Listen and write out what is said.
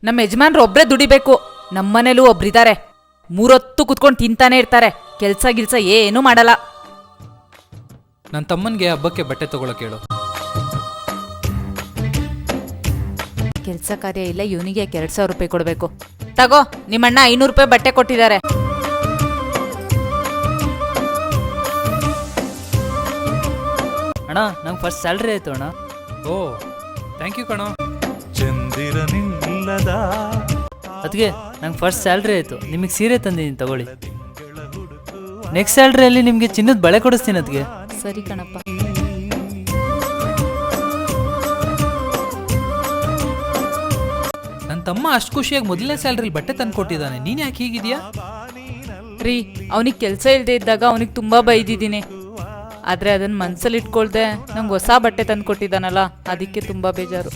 ನಮ್ಮ ಯಜಮಾನ್ರು ಒಬ್ರೇ ದುಡಿಬೇಕು. ನಮ್ಮನೇಲೂ ಒಬ್ರಿದ್ದಾರೆ, 3 ಹೊತ್ತು ಕುತ್ಕೊಂಡು ತಿಂತಾನೆ ಇರ್ತಾರೆ, ಕೆಲ್ಸ ಗಿಲ್ಸ ಏನೂ ಮಾಡಲ್ಲ. ನನ್ನ ತಮ್ಮನಿಗೆ ಹಬ್ಬಕ್ಕೆ ಬಟ್ಟೆ ತಗೊಳಕ್ ಹೇಳು. ಕೆಲ್ಸ ಕಾರ್ಯ ಇಲ್ಲ, ಇವನಿಗೆ 2,000 ರೂಪಾಯಿ ಕೊಡಬೇಕು. ತಗೋ, ನಿಮ್ಮಣ್ಣ 500 ರೂಪಾಯಿ ಬಟ್ಟೆ ಕೊಟ್ಟಿದ್ದಾರೆ. ಅಣ್ಣ ನಂಗೆ ಫಸ್ಟ್ ಸ್ಯಾಲ್ರಿ ಆಯ್ತು ಅಣ್ಣ. ಓ ಥ್ಯಾಂಕ್ ಯು ಕಣೋ. ಚಂದಿರನಿಲ್ಲದ ಅದಕ್ಕೆ ನಂಗೆ ಫಸ್ಟ್ ಸ್ಯಾಲ್ರಿ ಆಯಿತು, ನಿಮಗೆ ಸೀರೆ ತಂದಿದ್ದೀನಿ ತಗೊಳ್ಳಿ. ನೆಕ್ಸ್ಟ್ ಸ್ಯಾಲ್ರಿಯಲ್ಲಿ ನಿಮಗೆ ಚಿನ್ನದ ಬಳೆ ಕೊಡಿಸ್ತೀನಿ. ಅದಕ್ಕೆ ಸರಿ ಕಣಪ್ಪ. ನನ್ನ ತಮ್ಮ ಅಷ್ಟು ಖುಷಿಯಾಗಿ ಮೊದಲನೇ ಸ್ಯಾಲ್ರಿಲಿ ಬಟ್ಟೆ ತಂದು ಕೊಟ್ಟಿದ್ದಾನೆ, ನೀನು ಯಾಕೆ ಹೀಗಿದ್ಯಾ? ರೀ, ಅವನಿಗೆ ಕೆಲಸ ಇಲ್ಲದೆ ಇದ್ದಾಗ ಅವನಿಗೆ ತುಂಬ ಬೈದಿದ್ದೀನಿ. ಆದರೆ ಅದನ್ನು ಮನಸ್ಸಲ್ಲಿ ಇಟ್ಕೊಳ್ದೆ ನಂಗೆ ಹೊಸ ಬಟ್ಟೆ ತಂದು ಕೊಟ್ಟಿದ್ದಾನಲ್ಲ, ಅದಕ್ಕೆ ತುಂಬ ಬೇಜಾರು.